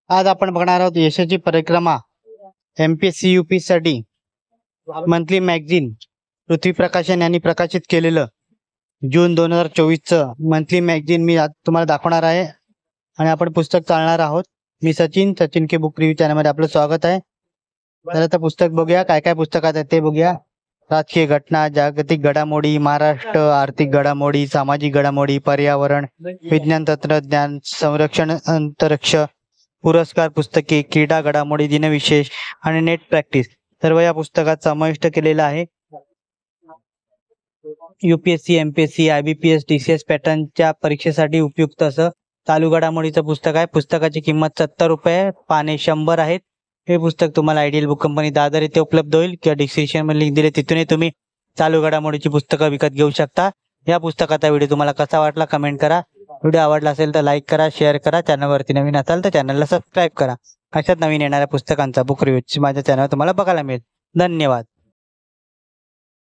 आज आपण बघणार आहोत यशाची परिक्रमा एमपीएससी यूपीएससी साठी मंथली मॅगझिन पृथ्वी प्रकाशन यांनी प्रकाशित केलेलं जून 2024चं मंथली मॅगझिन मी आज तुम्हाला दाखवणार आहे आणि आपण पुस्तक चालणार आहोत। मी सचिन के बुक रिव्ह्यू चॅनलमध्ये आपलं स्वागत आहे। तर आता पुस्तक बघूया, काय काय पुस्तकात आहे ते बघूया। राजकीय घटना, जागतिक घडामोडी, महाराष्ट्र, आर्थिक घडामोडी, सामाजिक घडामोडी, पर्यावरण, विज्ञान तंत्रज्ञान, संरक्षण, अंतरिक्ष, पुरस्कार पुस्तके, क्रीडा घडामोडी, दिनविशेष आणि नेट प्रॅक्टिस सर्व या पुस्तकात समाविष्ट केलेलं आहे। यूपीएससी, एमपीएससी, आयबीपीएस, टीसीएस पॅटर्नच्या परीक्षेसाठी उपयुक्त असं चालू घडामोडीचं पुस्तक आहे। पुस्तकाची किंमत 70 रुपये, पाने 100 आहेत। हे पुस्तक तुम्हाला आयडियल बुक कंपनी दादर येथे उपलब्ध होईल किंवा डिस्क्रिप्शन मध्ये लिंक दिले तिथूनही तुम्ही चालू घडामोडीची पुस्तकं विकत घेऊ शकता। या पुस्तकाचा व्हिडिओ तुम्हाला कसा वाटला कमेंट करा। व्हिडिओ आवडला असेल तर लाईक करा, शेअर करा। चॅनलवरती नवीन असाल तर चॅनलला सबस्क्राईब करा। अशाच नवीन येणाऱ्या पुस्तकांचा बुक रिव्ह्यू माझ्या चॅनलवर तुम्हाला बघायला मिळेल। धन्यवाद।